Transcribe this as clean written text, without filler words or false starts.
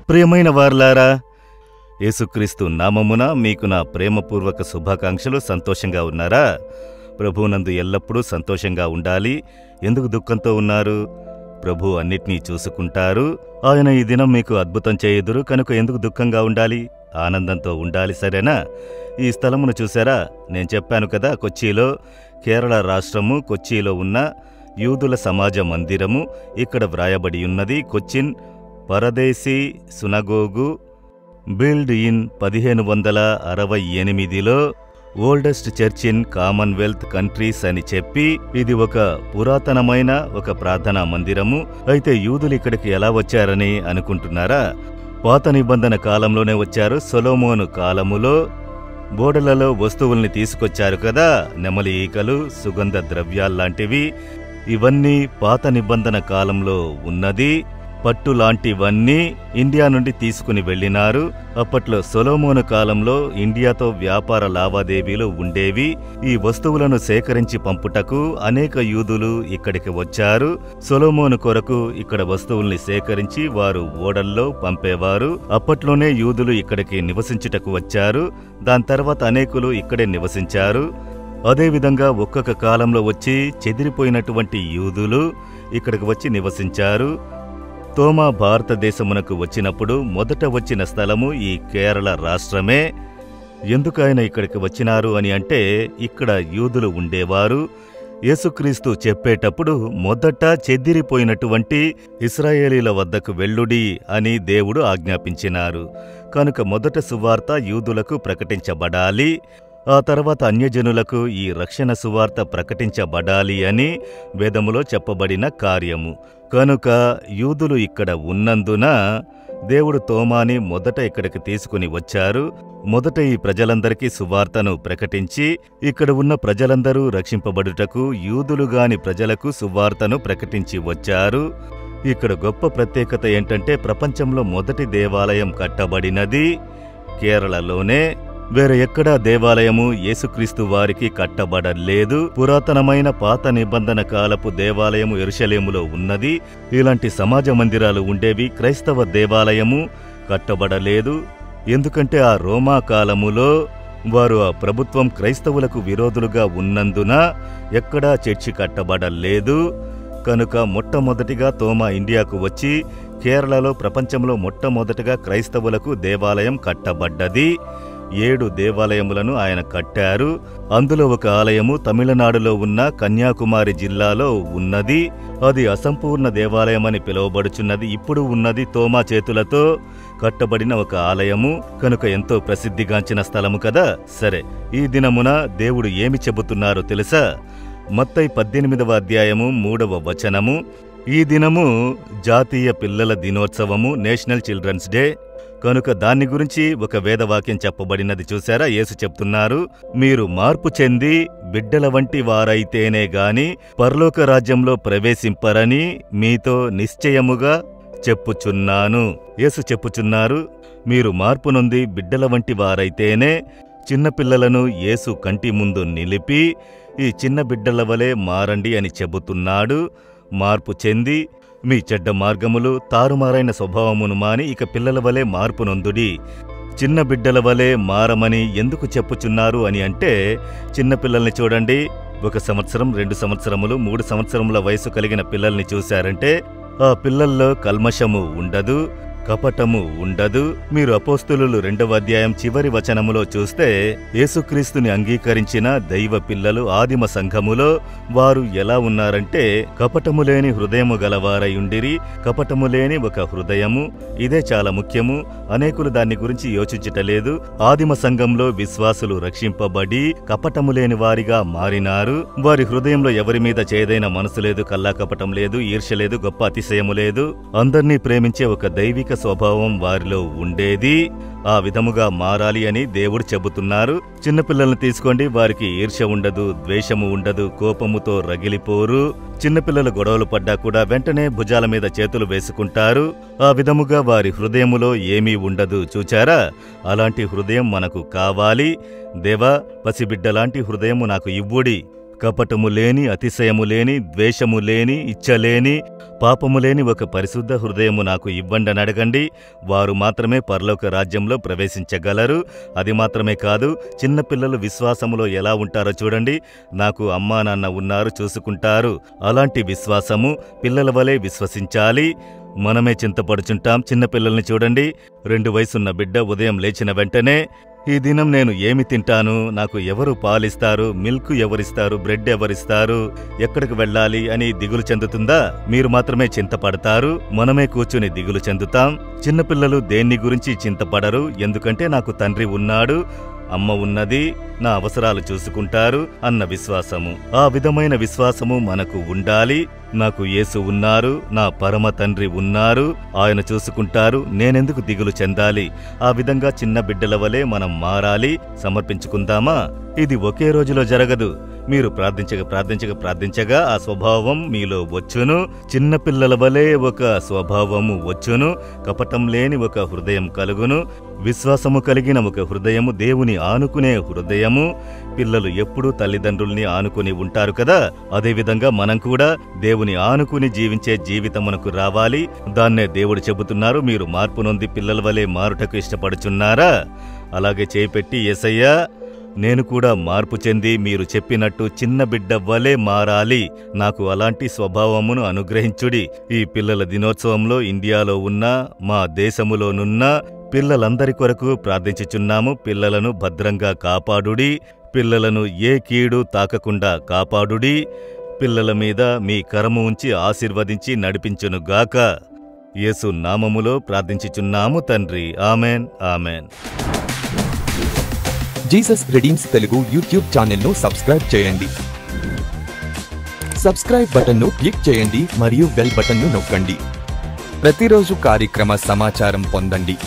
ప్రియమైన వారలారా, యేసుక్రీస్తు నామమున మీకు నా ప్రేమపూర్వక శుభాకాంక్షలు. సంతోషంగా ఉన్నారా? ప్రభువునందు ఎల్లప్పుడూ సంతోషంగా ఉండాలి. ఎందుకు దుఃఖంతో ఉన్నారు? ప్రభు అన్నిటినీ చూసుకుంటారు. ఆయన ఈ దినం మీకు అద్భుతం చేయుదురు కనుక ఎందుకు దుఃఖంగా ఉండాలి? ఆనందంతో ఉండాలి, సరేనా? ఈ స్థలమును చూసారా? నేను చెప్పాను కదా, కొచ్చిలో, కేరళ రాష్ట్రము కొచ్చిలో ఉన్న యూదుల సమాజ మందిరము. ఇక్కడ వ్రాయబడి ఉన్నది, Cochin Paradesi synagogue built in 1568లో oldest church in Commonwealth countries అని చెప్పి, ఇది ఒక పురాతనమైన ఒక ప్రార్థనా మందిరము. అయితే యూదులు ఇక్కడికి ఎలా వచ్చారని అనుకుంటున్నారా? పాత నిబంధన కాలంలోనే వచ్చారు. సొలొమోను కాలములో బోడలలో వస్తువుల్ని తీసుకొచ్చారు కదా, నెమలి ఈకలు, సుగంధ ద్రవ్యాల్లాంటివి. ఇవన్నీ పాత నిబంధన కాలంలో ఉన్నది. పట్టు లాంటివన్నీ ఇండియా నుండి తీసుకుని వెళ్ళినారు. అప్పట్లో సొలొమోను కాలంలో ఇండియాతో వ్యాపార లావాదేవీలు ఉండేవి. ఈ వస్తువులను సేకరించి పంపుటకు అనేక యూదులు ఇక్కడికి వచ్చారు. సొలొమోను కొరకు ఇక్కడ వస్తువుల్ని సేకరించి వారు ఓడల్లో పంపేవారు. అప్పట్లోనే యూదులు ఇక్కడికి నివసించుటకు వచ్చారు. దాని తర్వాత అనేకులు ఇక్కడే నివసించారు. అదేవిధంగా ఒక్కొక్క కాలంలో వచ్చి చెదిరిపోయినటువంటి యూదులు ఇక్కడికి వచ్చి నివసించారు. తోమా భారతదేశమునకు వచ్చినప్పుడు మొదట వచ్చిన స్థలము ఈ కేరళ రాష్ట్రమే. ఎందుకు ఆయన ఇక్కడికి వచ్చినారు అని అంటే, ఇక్కడ యూదులు ఉండేవారు. యేసుక్రీస్తు చెప్పేటప్పుడు మొదట చెదిరిపోయినటువంటి ఇశ్రాయేలీల వద్దకు వెళ్ళుడి అని దేవుడు ఆజ్ఞాపించినారు. కనుక మొదట సువార్త యూదులకు ప్రకటించబడాలి. ఆ తర్వాత అన్యజనులకు ఈ రక్షణ సువార్త ప్రకటించబడాలి అని వేదములో చెప్పబడిన కార్యము. కనుక యూదులు ఇక్కడ ఉన్నందున దేవుడు తోమాని మొదట ఇక్కడికి తీసుకుని వచ్చారు. మొదట ఈ ప్రజలందరికీ సువార్తను ప్రకటించి, ఇక్కడ ఉన్న ప్రజలందరూ రక్షింపబడుటకు యూదులుగాని ప్రజలకు సువార్తను ప్రకటించి వచ్చారు. ఇక్కడ గొప్ప ప్రత్యేకత ఏంటంటే, ప్రపంచంలో మొదటి దేవాలయం కట్టబడినది కేరళలోనే. వేరే ఎక్కడా దేవాలయము యేసుక్రీస్తు వారికి కట్టబడలేదు. పురాతనమైన పాత నిబంధన కాలపు దేవాలయము యెరూషలేములో ఉన్నది. ఇలాంటి సమాజ మందిరాలు ఉండేవి. క్రైస్తవ దేవాలయము కట్టబడలేదు. ఎందుకంటే ఆ రోమా కాలములో వారు ఆ ప్రభుత్వం క్రైస్తవులకు విరోధులుగా ఉన్నందున ఎక్కడా చర్చి కట్టబడలేదు. కనుక మొట్టమొదటిగా తోమా ఇండియాకు వచ్చి కేరళలో ప్రపంచంలో మొట్టమొదటిగా క్రైస్తవులకు దేవాలయం కట్టబడ్డది. 7 దేవాలయములను ఆయన కట్టారు. అందులో ఒక ఆలయము తమిళనాడులో ఉన్న కన్యాకుమారి జిల్లాలో ఉన్నది. అది అసంపూర్ణ దేవాలయమని పిలువబడుచున్నది. ఇప్పుడు ఉన్నది తోమా చేతులతో కట్టబడిన ఒక ఆలయము. కనుక ఎంతో ప్రసిద్ధిగాంచిన స్థలము కదా. సరే, ఈ దినమున దేవుడు ఏమి చెబుతున్నారో తెలుసా? మత్తయి 18వ అధ్యాయము 3వ వచనము. ఈ దినము జాతీయ పిల్లల దినోత్సవము, నేషనల్ చిల్డ్రన్స్ డే. కనుక దాన్ని గురించి ఒక వేదవాక్యం చెప్పబడినది చూశారా? యేసు చెప్తున్నారు, మీరు మార్పు చెంది బిడ్డల వంటి వారైతేనే గాని పరలోక రాజ్యంలో ప్రవేశింపరని మీతో నిశ్చయముగా చెప్పుచున్నాను. యేసు చెప్పుచున్నారు, మీరు మార్పు నొంది బిడ్డల వంటి వారైతేనే. చిన్నపిల్లలను యేసు కంటి ముందు నిలిపి ఈ చిన్న బిడ్డల వలె మారండి అని చెబుతున్నాడు. మార్పు చెంది మీ చెడ్డ మార్గములు, తారుమారైన స్వభావమును మాని ఇక పిల్లల వలె మార్పు నొందుడి. చిన్న బిడ్డల వలె మారమని ఎందుకు చెప్పుచున్నారు అని అంటే, చిన్నపిల్లల్ని చూడండి. 1 సంవత్సరం, 2 సంవత్సరములు, 3 సంవత్సరముల వయసు కలిగిన పిల్లల్ని చూశారంటే ఆ పిల్లల్లో కల్మషము ఉండదు, కపటము ఉండదు. మీరు అపోస్తలులు 2వ అధ్యాయం చివరి వచనములో చూస్తే, యేసుక్రీస్తుని అంగీకరించిన దైవ పిల్లలు ఆదిమ సంఘములో వారు ఎలా ఉన్నారంటే, కపటము లేని హృదయము గలవారై ఉండిరి. కపటము లేని ఒక హృదయము, ఇదే చాలా ముఖ్యము. అనేకులు దాన్ని గురించి యోచించటలేదు. ఆదిమ సంఘంలో విశ్వాసులు రక్షింపబడి కపటము లేని వారిగా మారినారు. వారి హృదయంలో ఎవరి మీద చేదైన మనసు లేదు, కల్లా కపటం లేదు, ఈర్ష్య లేదు, గొప్ప అతిశయము లేదు. అందర్నీ ప్రేమించే ఒక దైవిక స్వభావం వారిలో ఉండేది. ఆ విధముగా మారాలి అని దేవుడు చెబుతున్నారు. చిన్నపిల్లల్ని తీసుకోండి, వారికి ఈర్ష్య ఉండదు, ద్వేషము ఉండదు, కోపముతో రగిలిపోరు. చిన్నపిల్లలు గొడవలు పడ్డా కూడా వెంటనే భుజాల మీద చేతులు వేసుకుంటారు. ఆ విధముగా వారి హృదయములో ఏమీ ఉండదు. చూచారా? అలాంటి హృదయం మనకు కావాలి. దేవా, పసిబిడ్డలాంటి హృదయము నాకు ఇవ్వుడి. కపటము లేని, అతిశయము లేని, ద్వేషము లేని, ఇచ్చలేని, పాపము లేని ఒక పరిశుద్ధ హృదయము నాకు ఇవ్వండని అడగండి. వారు మాత్రమే పరలోక రాజ్యంలో ప్రవేశించగలరు. అది మాత్రమే కాదు, చిన్నపిల్లలు విశ్వాసములో ఎలా ఉంటారో చూడండి. నాకు అమ్మా నాన్న ఉన్నారు, చూసుకుంటారు. అలాంటి విశ్వాసము పిల్లల వలె విశ్వసించాలి. మనమే చింతపడుచుంటాం. చిన్నపిల్లల్ని చూడండి. 2 వయసున్న బిడ్డ ఉదయం లేచిన వెంటనే, ఈ దినం నేను ఏమి తింటాను, నాకు ఎవరు పాలిస్తారు, మిల్క్ ఎవరిస్తారు, బ్రెడ్ ఎవరిస్తారు, ఎక్కడికి వెళ్ళాలి అని దిగులు చెందుతుందా? మీరు మాత్రమే చింతపడతారు. మనమే కూర్చుని దిగులు చెందుతాం. చిన్నపిల్లలు దేన్ని గురించి చింతపడరు. ఎందుకంటే నాకు తండ్రి ఉన్నాడు, అమ్మ ఉన్నది, నా అవసరాలు చూసుకుంటారు అన్న విశ్వాసము. ఆ విధమైన విశ్వాసము మనకు ఉండాలి. నాకు యేసు ఉన్నారు, నా పరమ తండ్రి ఉన్నారు, ఆయన చూసుకుంటారు, నేనెందుకు దిగులు చెందాలి? ఆ విధంగా చిన్న బిడ్డల వలె మనం మారాలి. సమర్పించుకుందామా? ఇది ఒకే రోజులో జరగదు. మీరు ప్రార్థించగా ఆ స్వభావం మీలో వచ్చును. చిన్నపిల్లల వలె ఒక స్వభావము వచ్చును. కపటం లేని ఒక హృదయం కలుగును. విశ్వాసము కలిగిన ఒక హృదయము, దేవుని ఆనుకునే హృదయము. పిల్లలు ఎప్పుడూ తల్లిదండ్రుల్ని ఆనుకుని ఉంటారు కదా, అదేవిధంగా మనం కూడా దేవుని ఆనుకుని జీవించే జీవితం మనకు రావాలి. దాన్నే దేవుడు చెబుతున్నారు, మీరు మార్పు నొంది పిల్లల వలె మారుటకు ఇష్టపడుచున్నారా? అలాగే చేయిపెట్టి, యేసయ్యా, నేను కూడా మార్పు చెంది మీరు చెప్పినట్టు చిన్న బిడ్డ వలె మారాలి, నాకు అలాంటి స్వభావమును అనుగ్రహించుడి. ఈ పిల్లల దినోత్సవంలో ఇండియాలో ఉన్న, మా దేశములోనున్న పిల్లలందరి కొరకు ప్రార్థించుచున్నాము. పిల్లలను భద్రంగా కాపాడుడి. పిల్లలను ఏ కీడు తాకకుండా కాపాడుడి. పిల్లల మీద మీ కరము ఉంచి ఆశీర్వదించి నడిపించునుగాక. యేసు నామములో ప్రార్థించుచున్నాము తండ్రి. Amen, amen. Jesus redeems Telugu YouTube ఛానల్ను సబ్స్క్రైబ్ చేయండి. సబ్స్క్రైబ్ బటన్ను క్లిక్ చేయండి మరియు బెల్ బటన్ను నొక్కండి. ప్రతిరోజు కార్యక్రమ సమాచారం పొందండి.